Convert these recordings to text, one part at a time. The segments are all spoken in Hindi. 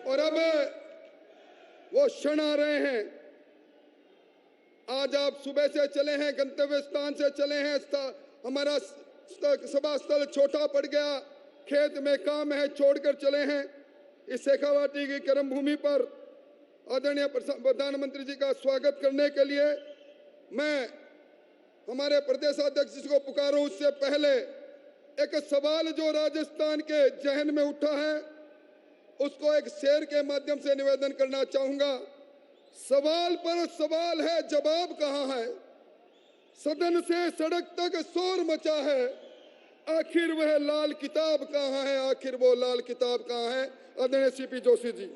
और अब वो क्षण आ रहे हैं। आज आप सुबह से चले हैं, गंतव्य स्थान से चले हैं, हमारा सभा स्थल छोटा पड़ गया, खेत में काम है, छोड़कर चले हैं। इस शेखावाटी की कर्म भूमि पर आदरणीय प्रधानमंत्री जी का स्वागत करने के लिए मैं हमारे प्रदेशाध्यक्ष जी को पुकारूं। उससे पहले एक सवाल जो राजस्थान के जहन में उठा है उसको एक शेर के माध्यम से निवेदन करना चाहूंगा। सवाल पर सवाल है, जवाब कहाँ है? सदन से सड़क तक शोर मचा है, आखिर वह लाल किताब कहाँ है? आखिर वो लाल किताब कहाँ है? आदरणीय सीपी जोशी जी।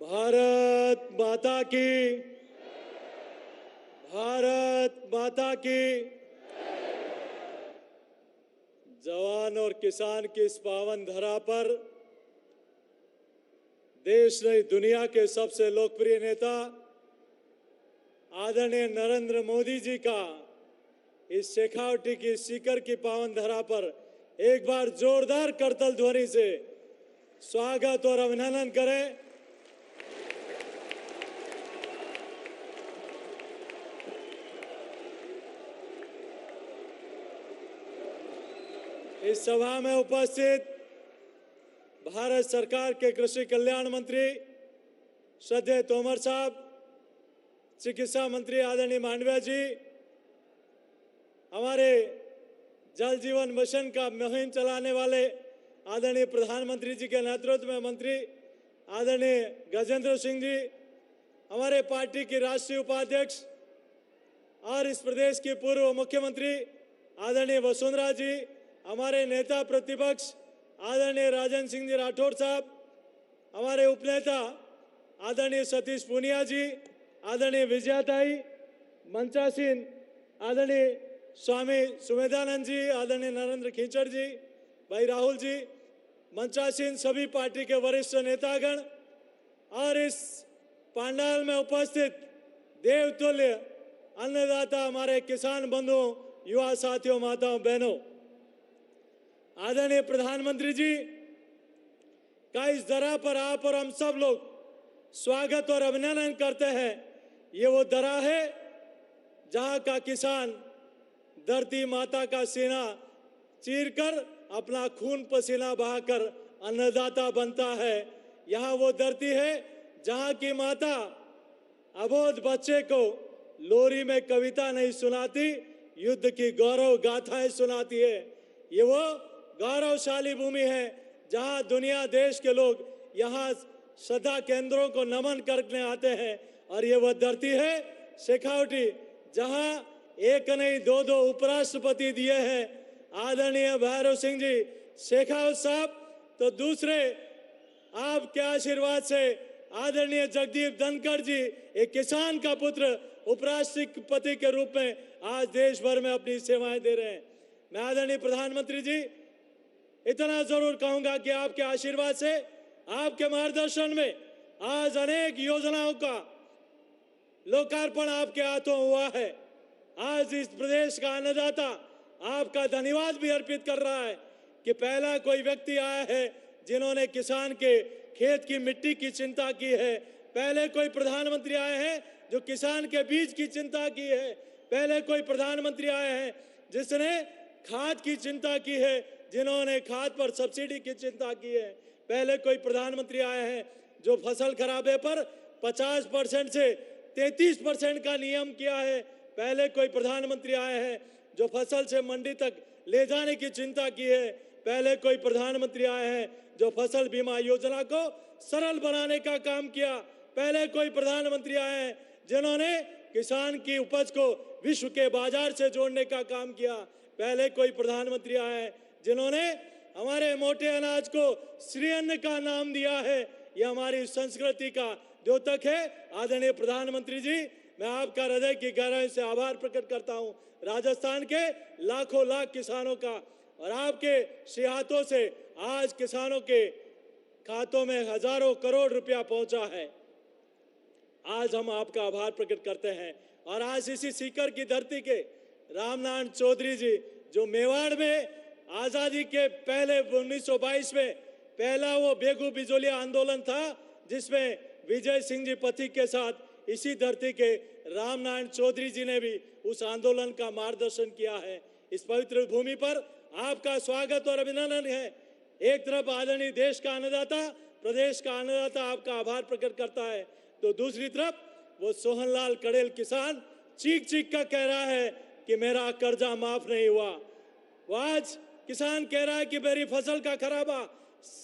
भारत माता की, भारत माता की। जवान और किसान की इस पावन धरा पर देश नहीं दुनिया के सबसे लोकप्रिय नेता आदरणीय नरेंद्र मोदी जी का इस शेखावटी की सीकर की पावन धरा पर एक बार जोरदार करतल ध्वनि से स्वागत और अभिनंदन करें। इस सभा में उपस्थित भारत सरकार के कृषि कल्याण मंत्री श्रद्धेय तोमर साहब, चिकित्सा मंत्री आदरणीय मांडविया जी, हमारे जल जीवन मिशन का मुहिम चलाने वाले आदरणीय प्रधानमंत्री जी के नेतृत्व में मंत्री आदरणीय गजेंद्र सिंह जी, हमारे पार्टी की राष्ट्रीय उपाध्यक्ष और इस प्रदेश की पूर्व मुख्यमंत्री आदरणीय वसुंधरा जी, हमारे नेता प्रतिपक्ष आदरणीय राजेंद्र सिंह जी राठौर साहब, हमारे उपनेता आदरणीय सतीश पूनिया जी, आदरणीय विजयाताई, मंचासीन आदरणीय स्वामी सुमेधानंद जी, आदरणीय नरेंद्र खींचड़ जी, भाई राहुल जी, मंचासीन सभी पार्टी के वरिष्ठ नेतागण और इस पंडाल में उपस्थित देवतुल्य अन्नदाता हमारे किसान बंधुओं, युवा साथियों, माताओं, बहनों, आदरणीय प्रधानमंत्री जी का इस दरा पर आप और हम सब लोग स्वागत और अभिनंदन करते हैं। ये वो दरा है जहां का किसान धरती माता का सीना चीरकर अपना खून पसीना बहाकर अन्नदाता बनता है। यहाँ वो धरती है जहां की माता अबोध बच्चे को लोरी में कविता नहीं सुनाती, युद्ध की गौरव गाथाएं सुनाती है। ये वो गौरवशाली भूमि है जहां दुनिया देश के लोग यहाँ श्रद्धा केंद्रों को नमन करने आते हैं। और ये वह धरती है शेखावटी जहां एक नहीं दो उपराष्ट्रपति दिए हैं आदरणीय भैरव सिंह जी शेखावत साहब, तो दूसरे आपके आशीर्वाद से आदरणीय जगदीप धनखड़ जी एक किसान का पुत्र उपराष्ट्रपति के रूप में आज देश भर में अपनी सेवाएं दे रहे हैं। मैं आदरणीय प्रधानमंत्री जी इतना जरूर कहूंगा कि आपके आशीर्वाद से, आपके मार्गदर्शन में आज अनेक योजनाओं का लोकार्पण आपके हाथों हुआ है। आज इस प्रदेश का अन्नदाता आपका धन्यवाद भी अर्पित कर रहा है कि पहला कोई व्यक्ति आया है जिन्होंने किसान के खेत की मिट्टी की चिंता की है। पहले कोई प्रधानमंत्री आए हैं जो किसान के बीज की चिंता की है। पहले कोई प्रधानमंत्री आए हैं जिसने खाद की चिंता की है, जिन्होंने खाद पर सब्सिडी की चिंता की है। पहले कोई प्रधानमंत्री आए हैं जो फसल खराबे पर 50% से 33% का नियम किया है। पहले कोई प्रधानमंत्री आए हैं जो फसल से मंडी तक ले जाने की चिंता की है। पहले कोई प्रधानमंत्री आए हैं जो फसल बीमा योजना को सरल बनाने का काम किया। पहले कोई प्रधानमंत्री आए हैं जिन्होंने किसान की उपज को विश्व के बाजार से जोड़ने का काम किया। पहले कोई प्रधानमंत्री आए हैं जिन्होंने हमारे मोटे अनाज को श्री अन्न का नाम दिया है। यह हमारी संस्कृति का द्योतक है। आदरणीय प्रधानमंत्री जी, मैं आपका हृदय की गहराई से आभार प्रकट करता हूं राजस्थान के लाखों लाख किसानों का, और आपके श्री हाथों से आज किसानों के खातों में हजारों करोड़ रुपया पहुंचा है। आज हम आपका आभार प्रकट करते हैं और आज इसी सीकर की धरती के रामनारायण चौधरी जी जो मेवाड़ में आजादी के पहले 1922 में पहला वो बेगू बिजोलिया आंदोलन था जिसमें विजय सिंह जी पथिक के साथ इसी धरती के रामनारायण चौधरी जी ने भी उस आंदोलन का मार्गदर्शन किया है। इस पवित्र भूमि पर आपका स्वागत और अभिनंदन है। एक तरफ आदरणीय देश का अन्नदाता, प्रदेश का अन्नदाता आपका आभार प्रकट करता है, तो दूसरी तरफ वो सोहनलाल कड़ेल किसान चीख चीख कर कह रहा है कि मेरा कर्जा माफ नहीं हुआ। वो आज किसान कह रहा है कि मेरी फसल का खराबा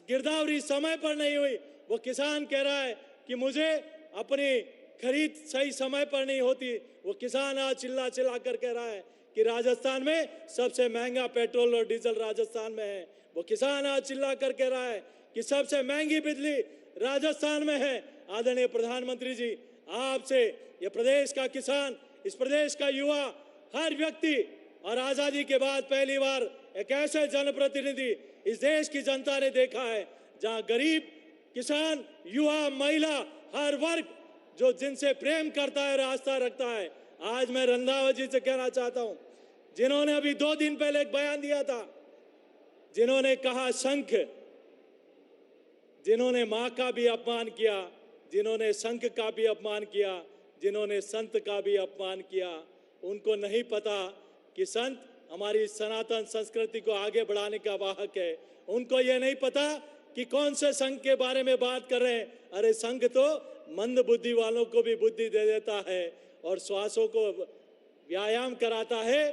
गिरदावरी समय पर नहीं हुई। वो किसान कह रहा है कि मुझे अपनी खरीद सही समय पर नहीं होती। वो किसान आज चिल्ला चिल्ला कर कह रहा है कि राजस्थान में सबसे महंगा पेट्रोल और डीजल राजस्थान में है। वो किसान आज चिल्ला कर कह रहा है कि सबसे महंगी बिजली राजस्थान में है। आदरणीय प्रधानमंत्री जी, आपसे ये प्रदेश का किसान, इस प्रदेश का युवा, हर व्यक्ति और आजादी के बाद पहली बार एक ऐसे जनप्रतिनिधि इस देश की जनता ने देखा है जहां गरीब, किसान, युवा, महिला, हर वर्ग जो जिनसे प्रेम करता है और आस्था रखता है। आज मैं रंधावा जी से कहना चाहता हूं, जिन्होंने अभी 2 दिन पहले एक बयान दिया था, जिन्होंने कहा शंख, जिन्होंने मां का भी अपमान किया, जिन्होंने शंख का भी अपमान किया, जिन्होंने संत का भी अपमान किया, उनको नहीं पता कि संत हमारी सनातन संस्कृति को आगे बढ़ाने का वाहक है। उनको ये नहीं पता कि कौन से संघ के बारे में बात कर रहे हैं। अरे संघ तो मंद बुद्धि वालों को भी बुद्धि दे देता है और श्वासों को व्यायाम कराता है।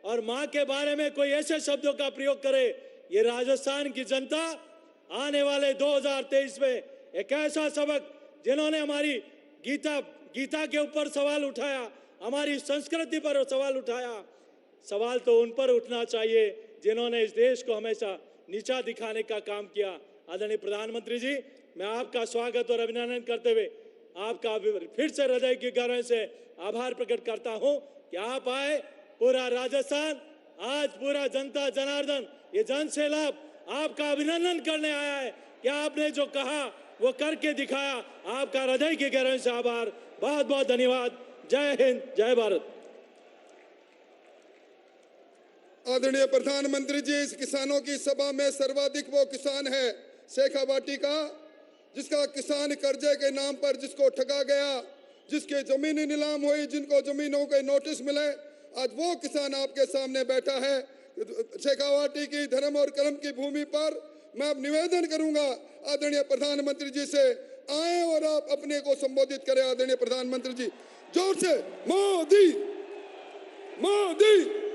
और मां के बारे में कोई ऐसे शब्दों का प्रयोग करे, ये राजस्थान की जनता आने वाले 2023 में एक ऐसा सबक, जिन्होंने हमारी गीता के ऊपर सवाल उठाया, हमारी संस्कृति पर सवाल उठाया, सवाल तो उन पर उठना चाहिए जिन्होंने इस देश को हमेशा नीचा दिखाने का काम किया। आदरणीय प्रधानमंत्री जी, मैं आपका स्वागत और अभिनंदन करते हुए आपका फिर से हृदय की गहराई से आभार प्रकट करता हूं कि आप आए। पूरा राजस्थान, आज पूरा जनता जनार्दन, ये जन सैलाब आपका अभिनंदन करने आया है कि आपने जो कहा वो करके दिखाया। आपका हृदय की गहराई से आभार, बहुत बहुत धन्यवाद। जय हिंद, जय भारत। आदरणीय प्रधानमंत्री जी, इस किसानों की सभा में सर्वाधिक वो किसान है शेखावाटी का, जिसका किसान कर्जे के नाम पर जिसको ठगा गया, जिसके जमीन नीलाम हुई, जिनको जमीनों के नोटिस मिले, आज वो किसान आपके सामने बैठा है। शेखावाटी की धर्म और कर्म की भूमि पर मैं अब निवेदन करूंगा आदरणीय प्रधानमंत्री जी से, आए और आप अपने को संबोधित करें। आदरणीय प्रधानमंत्री जी, जोर से मोदी मोदी।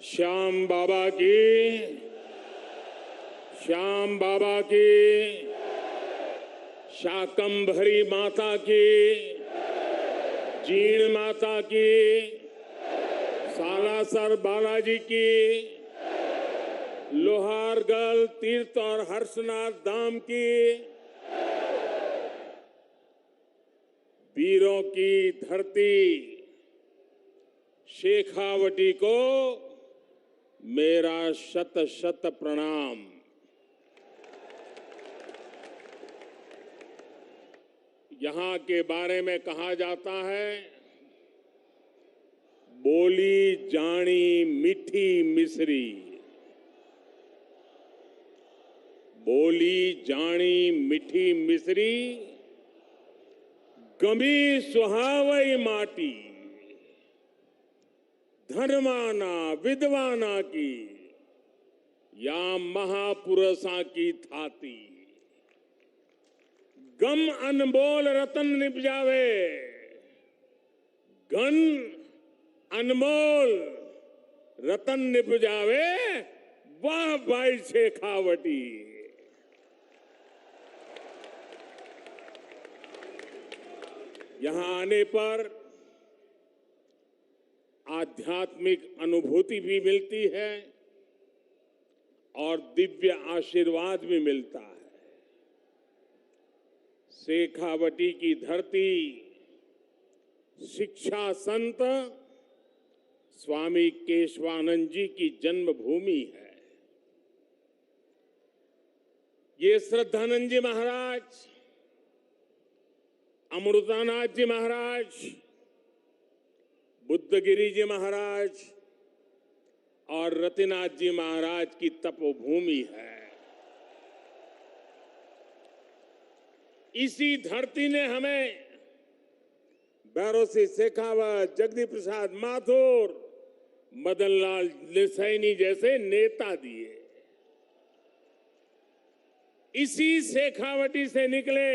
श्याम बाबा की, श्याम बाबा की, शाकंभरी माता की, जीण माता की, सालासर बालाजी की, लोहारगढ़ तीर्थ और हर्षनाथ धाम की, वीरों की धरती शेखावटी को मेरा शत शत प्रणाम। यहाँ के बारे में कहा जाता है, बोली जानी मीठी मिश्री, बोली जानी मीठी मिश्री, गमी सुहावई माटी, धर्माना विद्वाना की, या महापुरुषा की थाती, गम अनमोल रतन निपजावे, गन अनमोल रतन निपजावे, वाह भाई शेखावटी। यहां आने पर आध्यात्मिक अनुभूति भी मिलती है और दिव्य आशीर्वाद भी मिलता है। शेखावटी की धरती शिक्षा संत स्वामी केशवानंद जी की जन्मभूमि है। ये श्रद्धानंद जी महाराज, अमृतानाथ जी महाराज, बुद्धगिरी जी महाराज और रतिनाथ जी महाराज की तपोभूमि है। इसी धरती ने हमें भैरव सिंह शेखावत, जगदीप प्रसाद माथुर, मदन लाल सैनी जैसे नेता दिए। इसी शेखावटी से निकले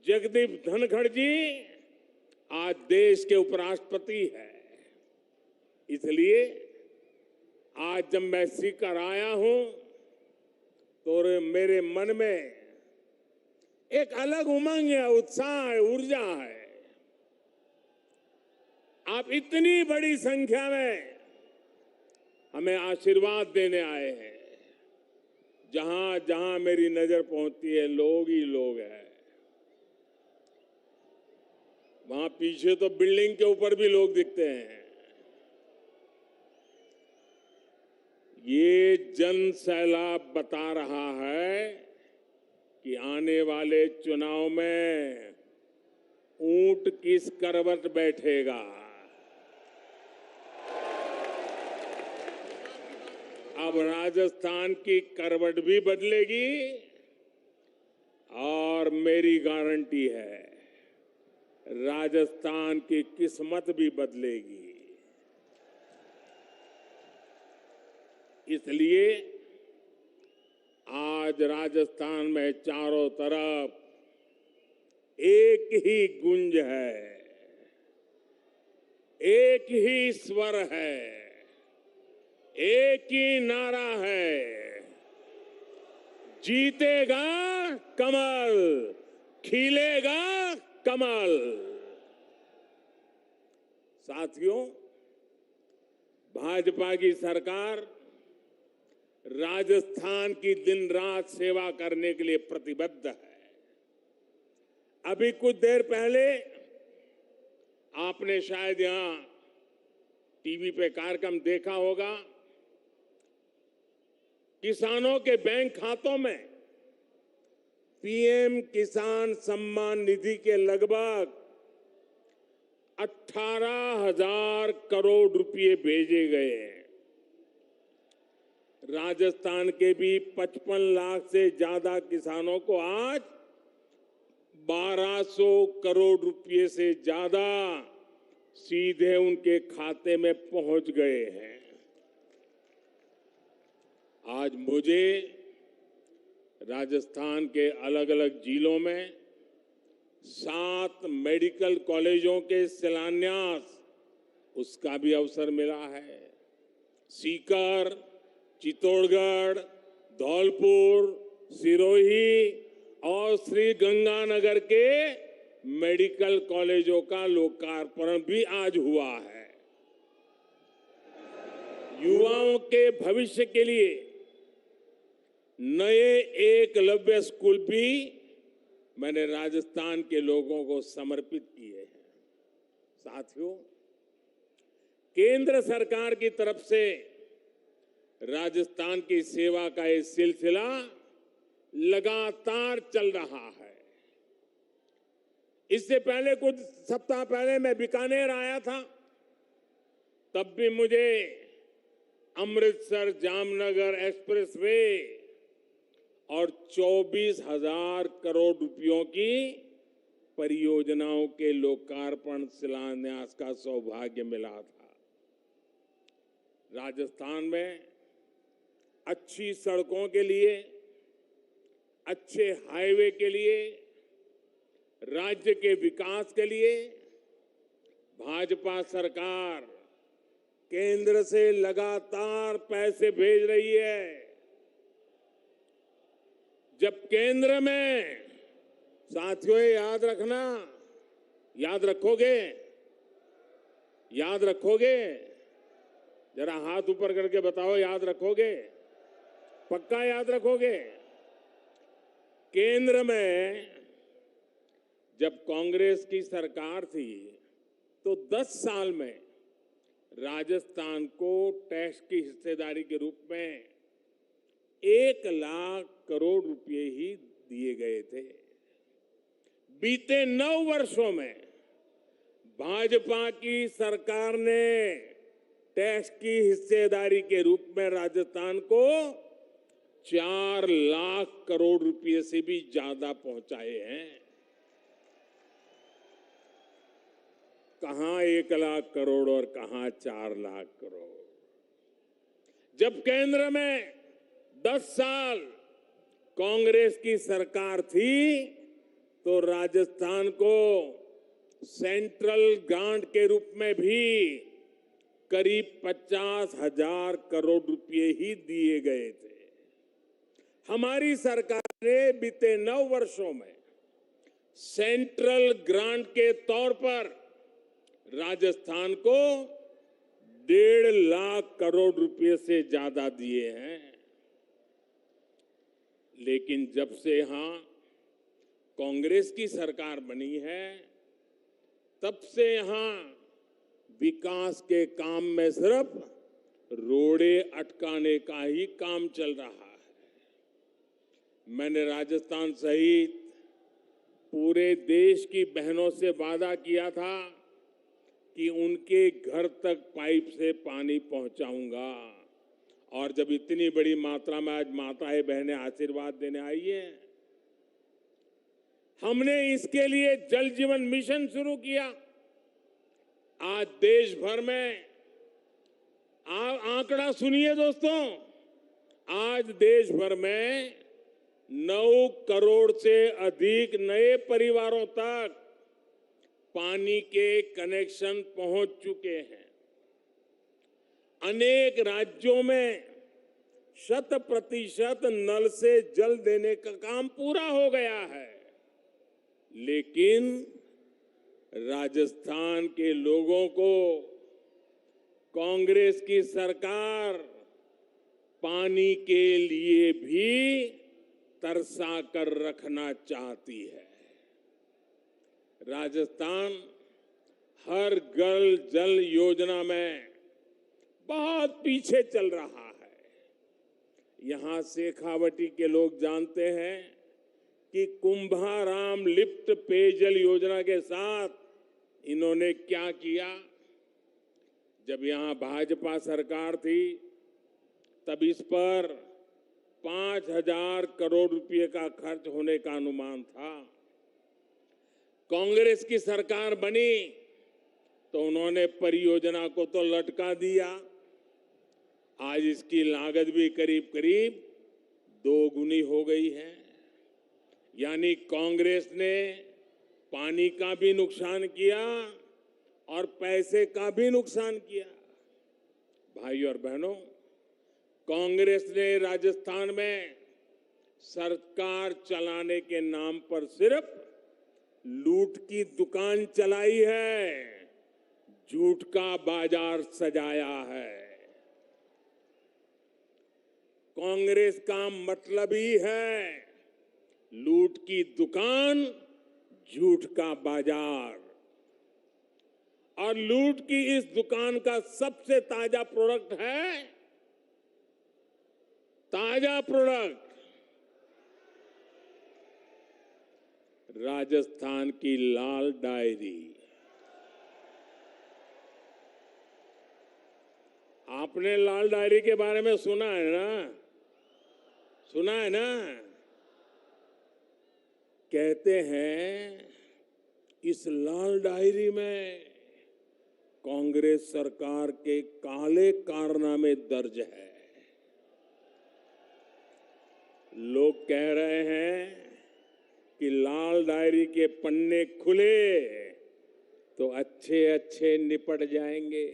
जगदीप धनखड़ जी आज देश के उपराष्ट्रपति है। इसलिए आज जब मैं सीकर आया हूं तो मेरे मन में एक अलग उमंग है, उत्साह है, ऊर्जा है। आप इतनी बड़ी संख्या में हमें आशीर्वाद देने आए हैं। जहां जहां मेरी नजर पहुंचती है लोग ही लोग हैं। वहां पीछे तो बिल्डिंग के ऊपर भी लोग दिखते हैं। ये जन सैलाब बता रहा है कि आने वाले चुनाव में ऊंट किस करवट बैठेगा। अब राजस्थान की करवट भी बदलेगी और मेरी गारंटी है राजस्थान की किस्मत भी बदलेगी। इसलिए आज राजस्थान में चारों तरफ एक ही गूंज है, एक ही स्वर है, एक ही नारा है, जीतेगा कमल, खिलेगा कमल। साथियों, भाजपा की सरकार राजस्थान की दिन रात सेवा करने के लिए प्रतिबद्ध है। अभी कुछ देर पहले आपने शायद यहां टीवी पे कार्यक्रम देखा होगा। किसानों के बैंक खातों में पीएम किसान सम्मान निधि के लगभग 18,000 करोड़ रुपए भेजे गए हैं। राजस्थान के भी 55 लाख से ज्यादा किसानों को आज 1200 करोड़ रुपए से ज्यादा सीधे उनके खाते में पहुंच गए हैं। आज मुझे राजस्थान के अलग अलग जिलों में 7 मेडिकल कॉलेजों के शिलान्यास उसका भी अवसर मिला है। सीकर, चित्तौड़गढ़, धौलपुर, सिरोही और श्री गंगानगर के मेडिकल कॉलेजों का लोकार्पण भी आज हुआ है। युवाओं के भविष्य के लिए नए एकलव्य स्कूल भी मैंने राजस्थान के लोगों को समर्पित किए हैं। साथियों, केंद्र सरकार की तरफ से राजस्थान की सेवा का ये सिलसिला लगातार चल रहा है। इससे पहले कुछ सप्ताह पहले मैं बीकानेर आया था, तब भी मुझे अमृतसर जामनगर एक्सप्रेसवे और 24,000 करोड़ रुपयों की परियोजनाओं के लोकार्पण शिलान्यास का सौभाग्य मिला था। राजस्थान में अच्छी सड़कों के लिए, अच्छे हाईवे के लिए, राज्य के विकास के लिए भाजपा सरकार केंद्र से लगातार पैसे भेज रही है। जब केंद्र में, साथियों याद रखना, याद रखोगे, याद रखोगे, जरा हाथ ऊपर करके बताओ, याद रखोगे, पक्का याद रखोगे। केंद्र में जब कांग्रेस की सरकार थी तो 10 साल में राजस्थान को टैक्स की हिस्सेदारी के रूप में 1 लाख करोड़ रुपए ही दिए गए थे। बीते 9 वर्षों में भाजपा की सरकार ने टैक्स की हिस्सेदारी के रूप में राजस्थान को 4 लाख करोड़ रुपए से भी ज्यादा पहुंचाए हैं। कहां 1 लाख करोड़ और कहां 4 लाख करोड़। जब केंद्र में 10 साल कांग्रेस की सरकार थी तो राजस्थान को सेंट्रल ग्रांट के रूप में भी करीब 50,000 करोड़ रुपए ही दिए गए थे। हमारी सरकार ने बीते 9 वर्षों में सेंट्रल ग्रांट के तौर पर राजस्थान को 1.5 लाख करोड़ रुपए से ज्यादा दिए हैं। लेकिन जब से यहां कांग्रेस की सरकार बनी है तब से यहां विकास के काम में सिर्फ रोड़े अटकाने का ही काम चल रहा है। मैंने राजस्थान सहित पूरे देश की बहनों से वादा किया था कि उनके घर तक पाइप से पानी पहुंचाऊंगा, और जब इतनी बड़ी मात्रा में आज माताएं बहनें आशीर्वाद देने आई हैं, हमने इसके लिए जल जीवन मिशन शुरू किया। आज देश भर में आंकड़ा सुनिए दोस्तों, आज देश भर में 9 करोड़ से अधिक नए परिवारों तक पानी के कनेक्शन पहुंच चुके हैं। अनेक राज्यों में 100% नल से जल देने का काम पूरा हो गया है। लेकिन राजस्थान के लोगों को कांग्रेस की सरकार पानी के लिए भी तरसा कर रखना चाहती है। राजस्थान हर घर जल योजना में बहुत पीछे चल रहा है। यहां शेखावटी के लोग जानते हैं कि कुंभाराम लिफ्ट पेयजल योजना के साथ इन्होंने क्या किया। जब यहां भाजपा सरकार थी तब इस पर 5,000 करोड़ रुपए का खर्च होने का अनुमान था। कांग्रेस की सरकार बनी तो उन्होंने परियोजना को तो लटका दिया। आज इसकी लागत भी करीब करीब 2 गुनी हो गई है। यानी कांग्रेस ने पानी का भी नुकसान किया और पैसे का भी नुकसान किया। भाई और बहनों, कांग्रेस ने राजस्थान में सरकार चलाने के नाम पर सिर्फ लूट की दुकान चलाई है, झूठ का बाजार सजाया है। कांग्रेस का मतलब ही है लूट की दुकान, झूठ का बाजार। और लूट की इस दुकान का सबसे ताजा प्रोडक्ट है, ताजा प्रोडक्ट राजस्थान की लाल डायरी। आपने लाल डायरी के बारे में सुना है ना? सुना है ना? कहते हैं इस लाल डायरी में कांग्रेस सरकार के काले कारनामे दर्ज है। लोग कह रहे हैं कि लाल डायरी के पन्ने खुले तो अच्छे अच्छे निपट जाएंगे।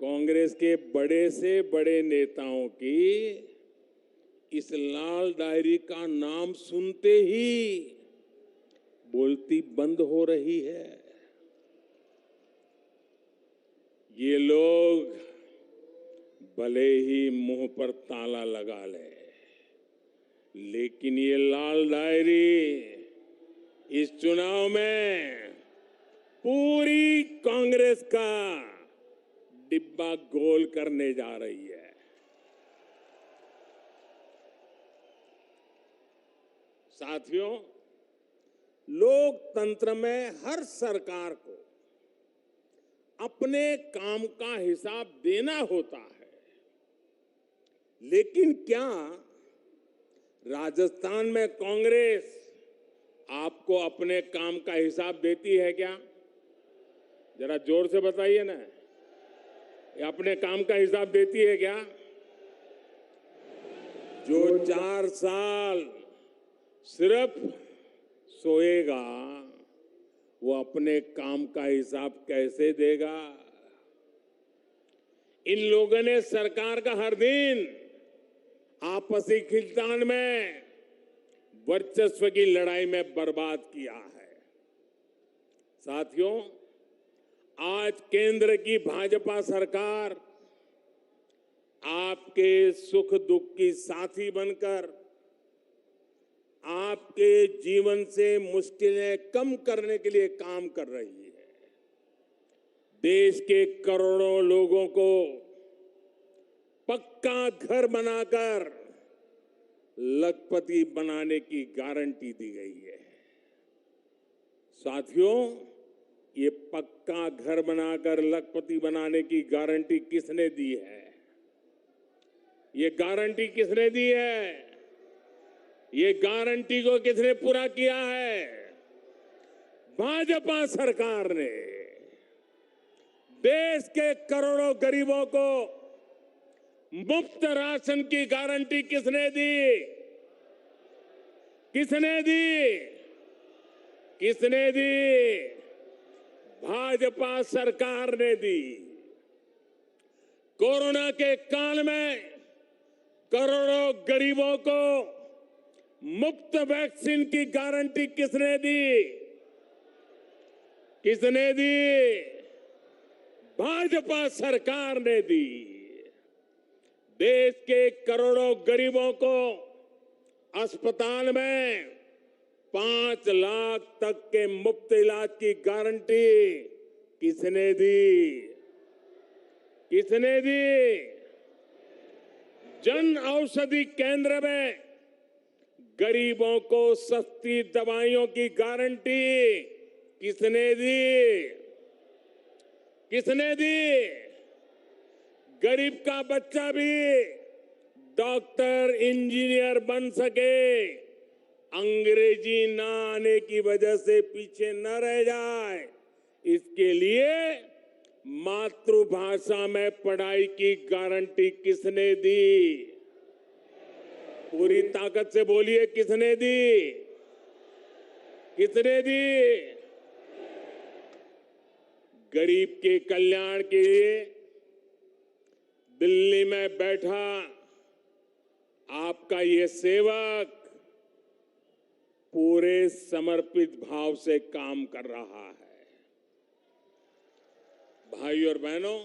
कांग्रेस के बड़े से बड़े नेताओं की इस लाल डायरी का नाम सुनते ही बोलती बंद हो रही है। ये लोग भले ही मुंह पर ताला लगा ले, लेकिन ये लाल डायरी इस चुनाव में पूरी कांग्रेस का डिब्बा गोल करने जा रही है। साथियों, लोकतंत्र में हर सरकार को अपने काम का हिसाब देना होता है, लेकिन क्या राजस्थान में कांग्रेस आपको अपने काम का हिसाब देती है क्या? जरा जोर से बताइए ना, ये अपने काम का हिसाब देती है क्या? जो 4 साल सिर्फ सोएगा वो अपने काम का हिसाब कैसे देगा? इन लोगों ने सरकार का हर दिन आपसी खींचतान में, वर्चस्व की लड़ाई में बर्बाद किया है। साथियों, आज केंद्र की भाजपा सरकार आपके सुख दुख की साथी बनकर आपके जीवन से मुश्किलें कम करने के लिए काम कर रही है। देश के करोड़ों लोगों को पक्का घर बनाकर लखपति बनाने की गारंटी दी गई है। साथियों, ये पक्का घर बनाकर लखपति बनाने की गारंटी किसने दी है? ये गारंटी किसने दी है? ये गारंटी को किसने पूरा किया है? भाजपा सरकार ने। देश के करोड़ों गरीबों को मुफ्त राशन की गारंटी किसने दी? किसने दी? किसने दी? भाजपा सरकार ने दी। कोरोना के काल में करोड़ों गरीबों को मुफ्त वैक्सीन की गारंटी किसने दी? किसने दी? भाजपा सरकार ने दी। देश के करोड़ों गरीबों को अस्पताल में 5 लाख तक के मुफ्त इलाज की गारंटी किसने दी? किसने दी? जन औषधि केंद्र में गरीबों को सस्ती दवाइयों की गारंटी किसने दी? किसने दी? गरीब का बच्चा भी डॉक्टर, इंजीनियर बन सके, अंग्रेजी ना आने की वजह से पीछे न रह जाए, इसके लिए मातृभाषा में पढ़ाई की गारंटी किसने दी? पूरी ताकत से बोलिए, किसने दी? किसने दी? गरीब के कल्याण के लिए दिल्ली में बैठा आपका ये सेवक पूरे समर्पित भाव से काम कर रहा है। भाई और बहनों,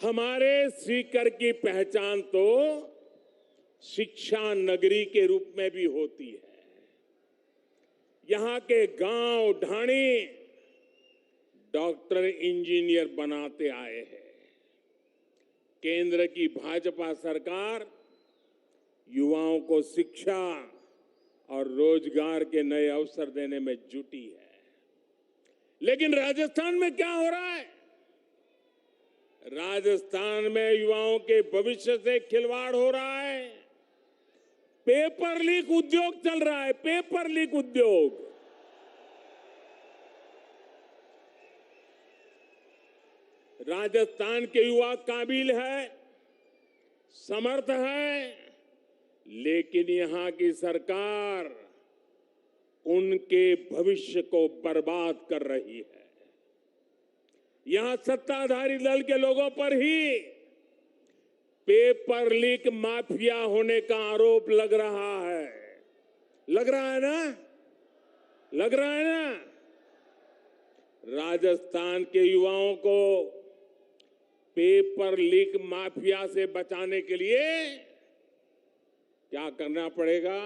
हमारे सीकर की पहचान तो शिक्षा नगरी के रूप में भी होती है। यहां के गांव ढाणी डॉक्टर, इंजीनियर बनाते आए हैं। केंद्र की भाजपा सरकार युवाओं को शिक्षा और रोजगार के नए अवसर देने में जुटी है। लेकिन राजस्थान में क्या हो रहा है? राजस्थान में युवाओं के भविष्य से खिलवाड़ हो रहा है। पेपर लीक उद्योग चल रहा है, पेपर लीक उद्योग। राजस्थान के युवा काबिल है, समर्थ है, लेकिन यहां की सरकार उनके भविष्य को बर्बाद कर रही है। यहां सत्ताधारी दल के लोगों पर ही पेपर लीक माफिया होने का आरोप लग रहा है। लग रहा है ना? लग रहा है ना? राजस्थान के युवाओं को पेपर लीक माफिया से बचाने के लिए क्या करना पड़ेगा?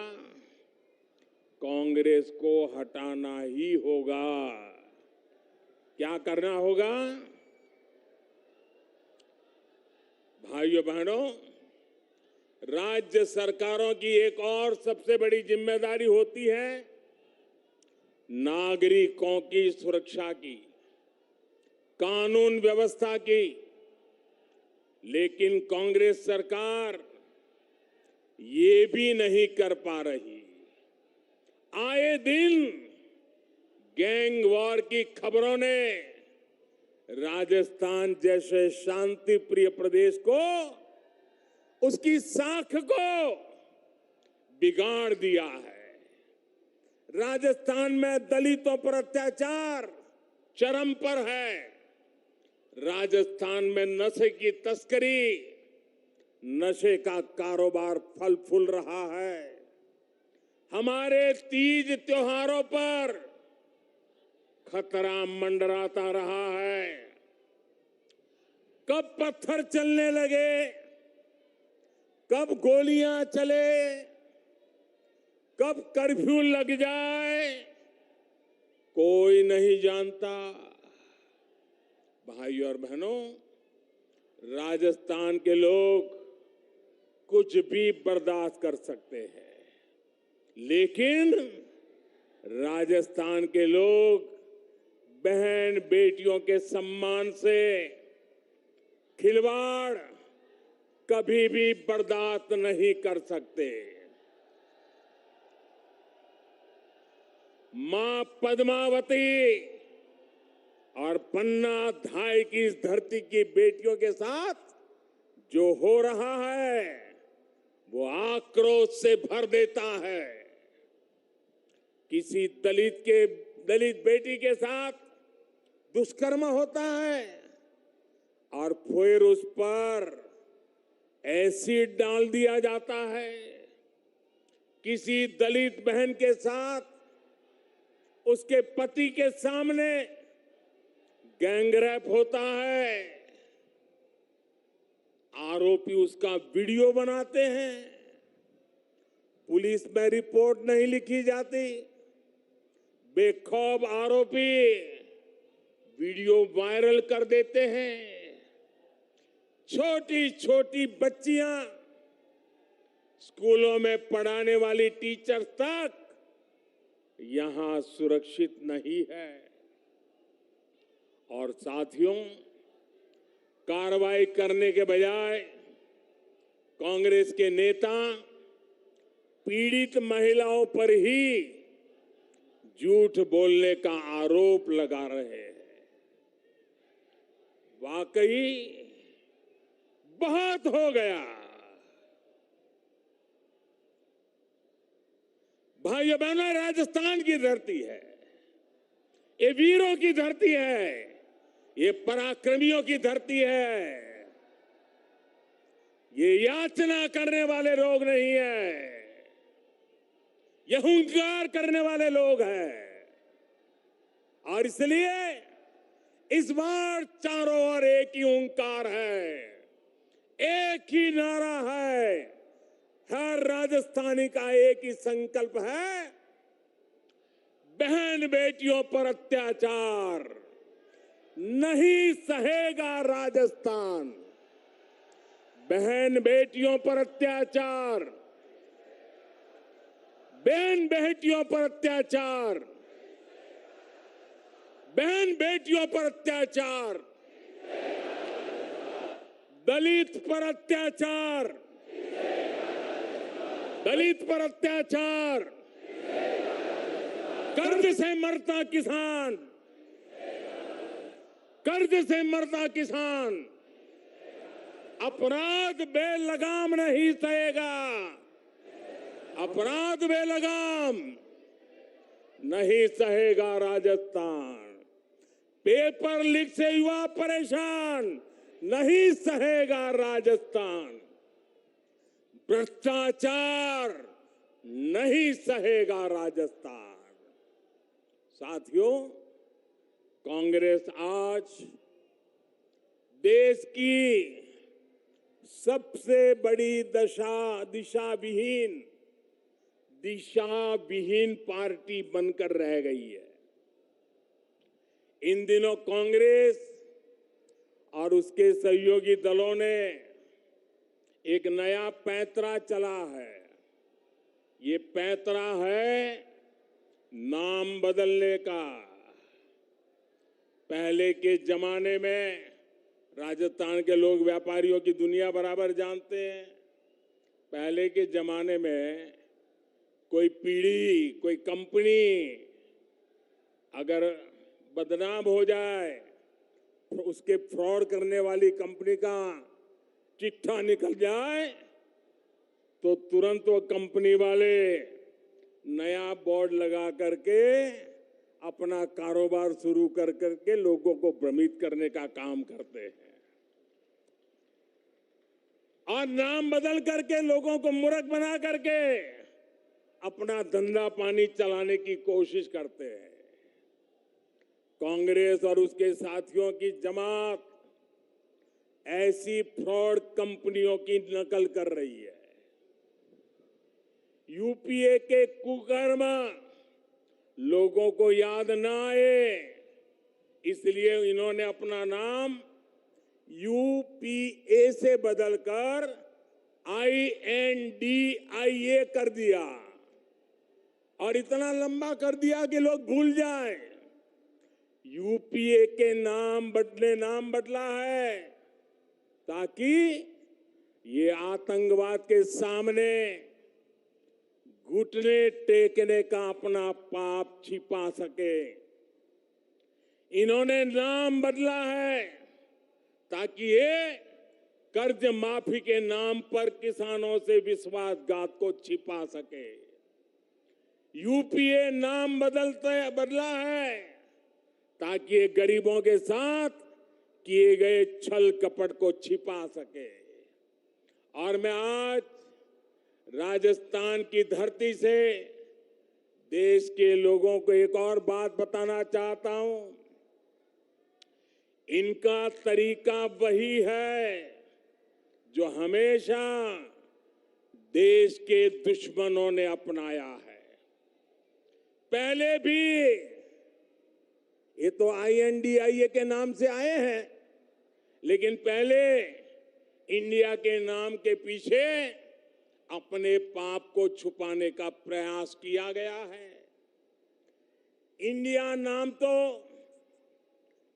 कांग्रेस को हटाना ही होगा। क्या करना होगा? भाइयों बहनों, राज्य सरकारों की एक और सबसे बड़ी जिम्मेदारी होती है नागरिकों की सुरक्षा की, कानून व्यवस्था की। लेकिन कांग्रेस सरकार ये भी नहीं कर पा रही। आए दिन गैंग वॉर की खबरों ने राजस्थान जैसे शांति प्रिय प्रदेश को, उसकी साख को बिगाड़ दिया है। राजस्थान में दलितों पर अत्याचार चरम पर है। राजस्थान में नशे की तस्करी, नशे का कारोबार फल फूल रहा है। हमारे तीज त्योहारों पर खतरा मंडराता रहा है। कब पत्थर चलने लगे, कब गोलियां चले, कब कर्फ्यू लग जाए, कोई नहीं जानता। भाइयों और बहनों, राजस्थान के लोग कुछ भी बर्दाश्त कर सकते हैं, लेकिन राजस्थान के लोग बहन बेटियों के सम्मान से खिलवाड़ कभी भी बर्दाश्त नहीं कर सकते। मां पद्मावती और पन्ना धाय की इस धरती की बेटियों के साथ जो हो रहा है वो आक्रोश से भर देता है। किसी दलित बेटी के साथ दुष्कर्म होता है और फिर उस पर एसिड डाल दिया जाता है। किसी दलित बहन के साथ उसके पति के सामने गैंगरेप होता है, आरोपी उसका वीडियो बनाते हैं, पुलिस में रिपोर्ट नहीं लिखी जाती, बेखौफ आरोपी वीडियो वायरल कर देते हैं। छोटी छोटी बच्चियां, स्कूलों में पढ़ाने वाली टीचर्स तक यहां सुरक्षित नहीं है। और साथियों, कार्रवाई करने के बजाय कांग्रेस के नेता पीड़ित महिलाओं पर ही झूठ बोलने का आरोप लगा रहे हैं। वाकई बहुत हो गया। भाइयों बहनों, राजस्थान की धरती है, ये वीरों की धरती है, ये पराक्रमियों की धरती है। ये याचना करने वाले लोग नहीं है, ये हुंकार करने वाले लोग हैं। और इसलिए इस बार चारों ओर एक ही हुंकार है, एक ही नारा है, हर राजस्थानी का एक ही संकल्प है, बहन बेटियों पर अत्याचार नहीं सहेगा राजस्थान। बहन बेटियों पर अत्याचार, बहन बेटियों पर अत्याचार, बहन बेटियों पर अत्याचार, दलित पर अत्याचार, दलित पर अत्याचार, कर्ज से मरता किसान, कर्ज से मरता किसान अपराध बेलगाम नहीं सहेगा, अपराध बेलगाम नहीं सहेगा राजस्थान। पेपर लीक से युवा परेशान नहीं सहेगा राजस्थान। भ्रष्टाचार नहीं सहेगा राजस्थान। साथियों, कांग्रेस आज देश की सबसे बड़ी दिशा विहीन पार्टी बनकर रह गई है। इन दिनों कांग्रेस और उसके सहयोगी दलों ने एक नया पैंतरा चला है। ये पैंतरा है नाम बदलने का। पहले के जमाने में राजस्थान के लोग व्यापारियों की दुनिया बराबर जानते हैं। पहले के जमाने में कोई पीढ़ी, कोई कंपनी अगर बदनाम हो जाए, उसके फ्रॉड करने वाली कंपनी का चिट्ठा निकल जाए, तो तुरंत वो कंपनी वाले नया बोर्ड लगा करके अपना कारोबार शुरू कर करके लोगों को भ्रमित करने का काम करते हैं और नाम बदल करके लोगों को मूर्ख बना करके अपना धंधा पानी चलाने की कोशिश करते हैं। कांग्रेस और उसके साथियों की जमात ऐसी फ्रॉड कंपनियों की नकल कर रही है। यूपीए के कुकर्म लोगों को याद ना आए, इसलिए इन्होंने अपना नाम यूपीए से बदलकर INDIA कर दिया और इतना लंबा कर दिया कि लोग भूल जाएं। यूपीए के नाम बदला है ताकि ये आतंकवाद के सामने घुटने टेकने का अपना पाप छिपा सके। इन्होंने नाम बदला है ताकि ये कर्ज माफी के नाम पर किसानों से विश्वासघात को छिपा सके। यूपीए नाम बदला है ताकि ये गरीबों के साथ किए गए छल कपट को छिपा सके। और मैं आज राजस्थान की धरती से देश के लोगों को एक और बात बताना चाहता हूं। इनका तरीका वही है जो हमेशा देश के दुश्मनों ने अपनाया है। पहले भी ये तो INDIA के नाम से आए हैं, लेकिन पहले इंडिया के नाम के पीछे अपने पाप को छुपाने का प्रयास किया गया है। इंडिया नाम तो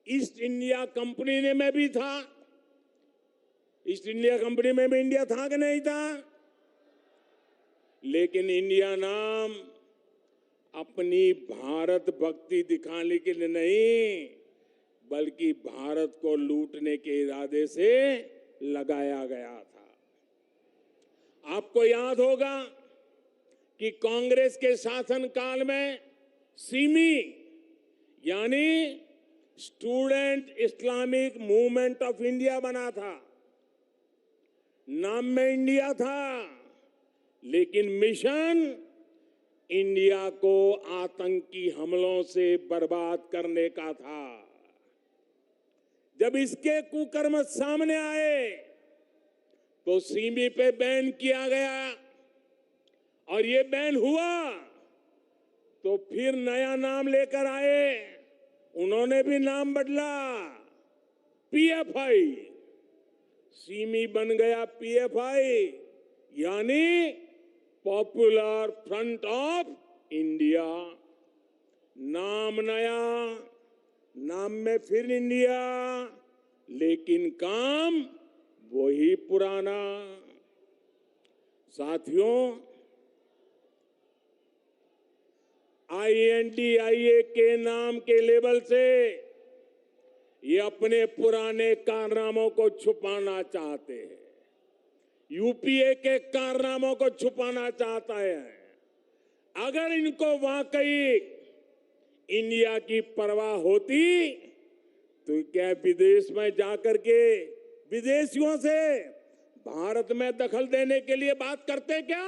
ईस्ट इंडिया कंपनी में भी था। ईस्ट इंडिया कंपनी में भी इंडिया था कि नहीं था? लेकिन इंडिया नाम अपनी भारत भक्ति दिखाने के लिए नहीं, बल्कि भारत को लूटने के इरादे से लगाया गया था। आपको याद होगा कि कांग्रेस के शासनकाल में सिमी यानी student Islamic movement of India बना था। नाम में इंडिया था, लेकिन मिशन इंडिया को आतंकी हमलों से बर्बाद करने का था। जब इसके कुकर्म सामने आए तो सीमी पे बैन किया गया और ये बैन हुआ तो फिर नया नाम लेकर आए। उन्होंने भी नाम बदला, PFI। सीमी बन गया PFI यानी पॉपुलर फ्रंट ऑफ इंडिया। नाम नया, नाम में फिर इंडिया, लेकिन काम वही पुराना। साथियों, INDIA के नाम के लेबल से ये अपने पुराने कारनामों को छुपाना चाहते हैं। यूपीए के कारनामों को छुपाना चाहता है। अगर इनको वाकई इंडिया की परवाह होती तो क्या विदेश में जाकर के विदेशियों से भारत में दखल देने के लिए बात करते क्या?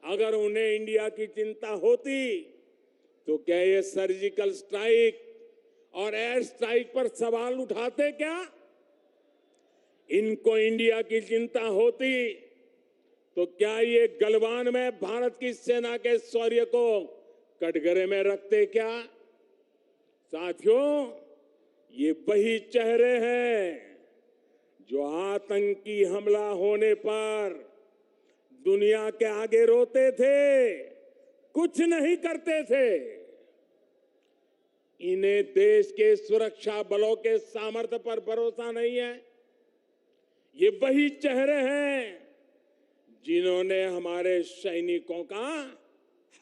अगर उन्हें इंडिया की चिंता होती तो क्या ये सर्जिकल स्ट्राइक और एयर स्ट्राइक पर सवाल उठाते क्या? इनको इंडिया की चिंता होती तो क्या ये गलवान में भारत की सेना के शौर्य को कटघरे में रखते क्या? साथियों, ये वही चेहरे हैं जो आतंकी हमला होने पर दुनिया के आगे रोते थे, कुछ नहीं करते थे, इन्हें देश के सुरक्षा बलों के सामर्थ्य पर भरोसा नहीं है। ये वही चेहरे हैं जिन्होंने हमारे सैनिकों का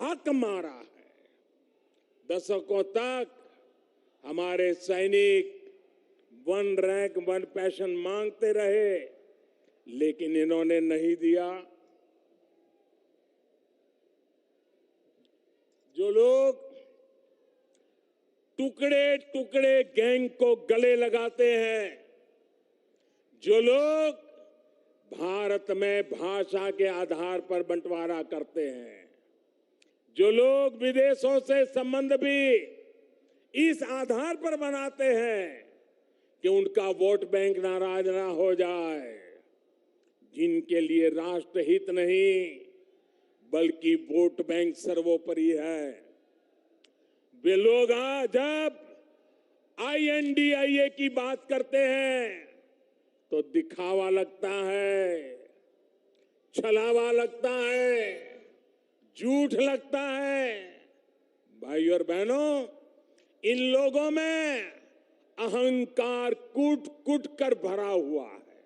हक मारा है। दशकों तक हमारे सैनिक वन रैंक वन पेंशन मांगते रहे, लेकिन इन्होंने नहीं दिया। जो लोग टुकड़े टुकड़े गैंग को गले लगाते हैं, जो लोग भारत में भाषा के आधार पर बंटवारा करते हैं, जो लोग विदेशों से संबंध भी इस आधार पर बनाते हैं कि उनका वोट बैंक नाराज ना हो जाए, जिनके लिए राष्ट्रहित नहीं बल्कि वोट बैंक सर्वोपरि है, वे लोग आज जब INDIA की बात करते हैं तो दिखावा लगता है, छलावा लगता है, झूठ लगता है। भाई और बहनों, इन लोगों में अहंकार कूट कूट कर भरा हुआ है।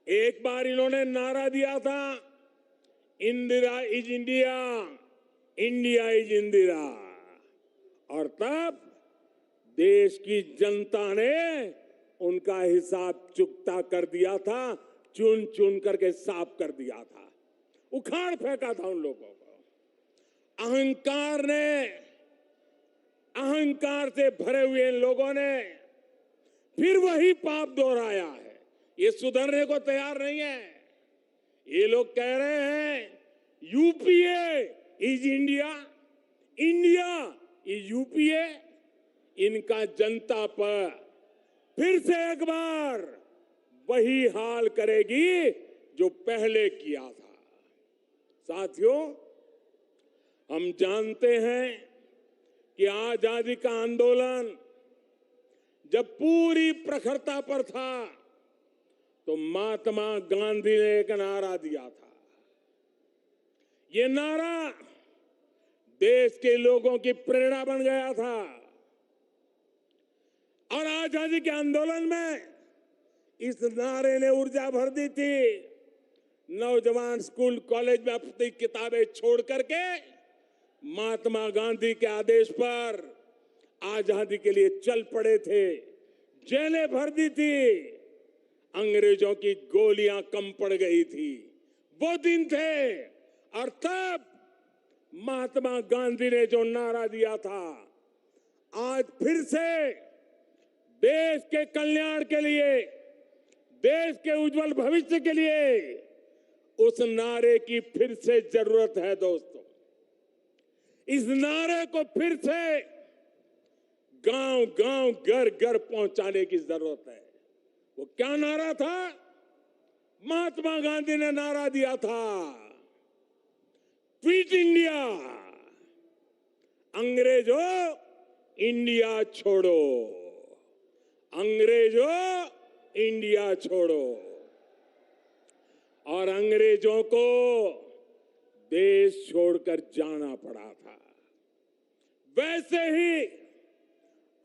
एक बार इन्होंने नारा दिया था, Indira is India, India is Indira, और तब देश की जनता ने उनका हिसाब चुकता कर दिया था, चुन चुन करके साफ कर दिया था, उखाड़ फेंका था उन लोगों को। अहंकार से भरे हुए इन लोगों ने फिर वही पाप दोहराया है। ये सुधरने को तैयार नहीं है। ये लोग कह रहे हैं UPA is India, India is UPA। इनका जनता पर फिर से एक बार वही हाल करेगी जो पहले किया था। साथियों, हम जानते हैं कि आजादी का आंदोलन जब पूरी प्रखरता पर था तो महात्मा गांधी ने एक नारा दिया था। ये नारा देश के लोगों की प्रेरणा बन गया था और आजादी के आंदोलन में इस नारे ने ऊर्जा भर दी थी। नौजवान स्कूल कॉलेज में अपनी किताबें छोड़ करके महात्मा गांधी के आदेश पर आजादी के लिए चल पड़े थे, जेलें भर दी थी, अंग्रेजों की गोलियां कम पड़ गई थी। वो दिन थे और तब महात्मा गांधी ने जो नारा दिया था, आज फिर से देश के कल्याण के लिए, देश के उज्जवल भविष्य के लिए उस नारे की फिर से जरूरत है। दोस्तों, इस नारे को फिर से गांव गांव घर घर पहुंचाने की जरूरत है। वो क्या नारा था? महात्मा गांधी ने नारा दिया था, क्विट इंडिया, अंग्रेजों इंडिया छोड़ो, अंग्रेजों इंडिया छोड़ो। और अंग्रेजों को देश छोड़कर जाना पड़ा था। वैसे ही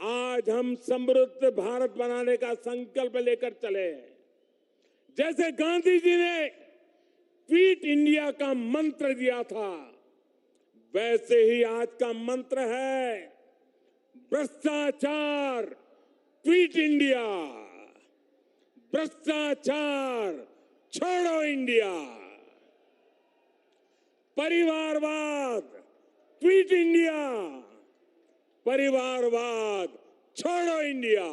आज हम समृद्ध भारत बनाने का संकल्प लेकर चले हैं। जैसे गांधी जी ने क्विट इंडिया का मंत्र दिया था, वैसे ही आज का मंत्र है भ्रष्टाचार क्विट इंडिया, भ्रष्टाचार छोड़ो इंडिया, परिवारवाद क्विट इंडिया, परिवारवाद छोड़ो इंडिया,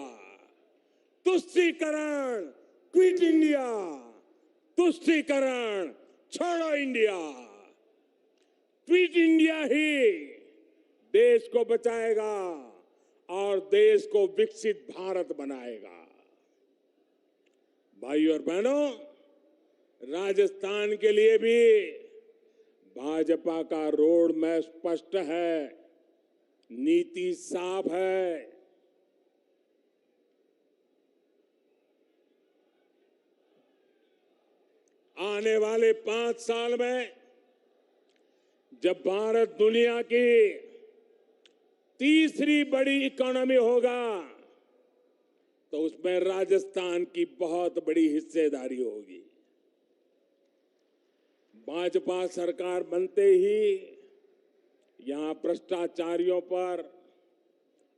तुष्टीकरण क्विट इंडिया, तुष्टीकरण छोड़ो इंडिया। क्विट इंडिया ही देश को बचाएगा और देश को विकसित भारत बनाएगा। भाइयों और बहनों, राजस्थान के लिए भी भाजपा का रोड मैप स्पष्ट है, नीति साफ है। आने वाले 5 साल में जब भारत दुनिया की तीसरी बड़ी इकोनॉमी होगा तो उसमें राजस्थान की बहुत बड़ी हिस्सेदारी होगी। भाजपा सरकार बनते ही यहां भ्रष्टाचारियों पर,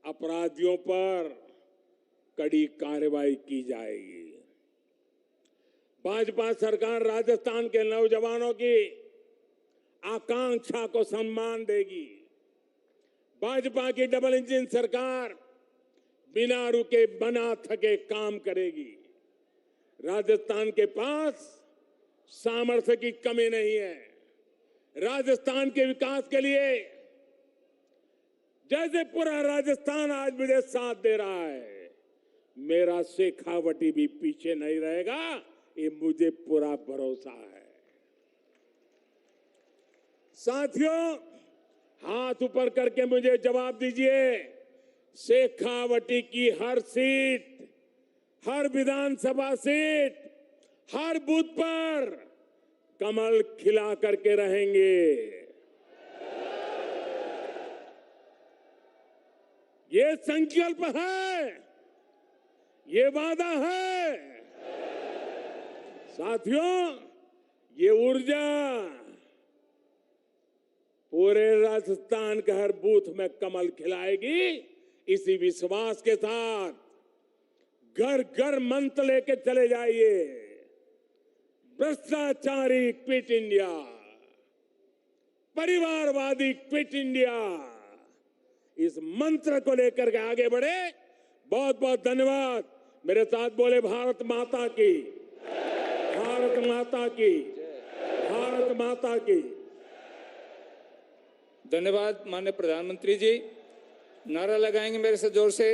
अपराधियों पर कड़ी कार्रवाई की जाएगी। भाजपा सरकार राजस्थान के नौजवानों की आकांक्षा को सम्मान देगी। भाजपा की डबल इंजन सरकार बिना रुके बिना थके काम करेगी। राजस्थान के पास सामर्थ्य की कमी नहीं है। राजस्थान के विकास के लिए जैसे पूरा राजस्थान आज मुझे साथ दे रहा है, मेरा शेखावटी भी पीछे नहीं रहेगा, ये मुझे पूरा भरोसा है। साथियों, हाथ ऊपर करके मुझे जवाब दीजिए, शेखावटी की हर सीट, हर विधानसभा सीट, हर बूथ पर कमल खिला करके रहेंगे। ये संकल्प है, ये वादा है। साथियों, ये ऊर्जा पूरे राजस्थान के हर बूथ में कमल खिलाएगी। इसी विश्वास के साथ घर घर मंत्र लेके चले जाइए, भ्रष्टाचारी क्विट इंडिया, परिवारवादी क्विट इंडिया। इस मंत्र को लेकर के आगे बढ़े। बहुत बहुत धन्यवाद। मेरे साथ बोले भारत माता की, भारत माता की, भारत माता की। धन्यवाद माननीय प्रधानमंत्री जी। नारा लगाएंगे मेरे से जोर से,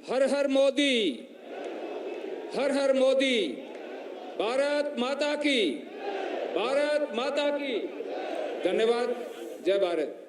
हर हर मोदी, हर हर मोदी, भारत माता की, भारत माता की। धन्यवाद। जय भारत।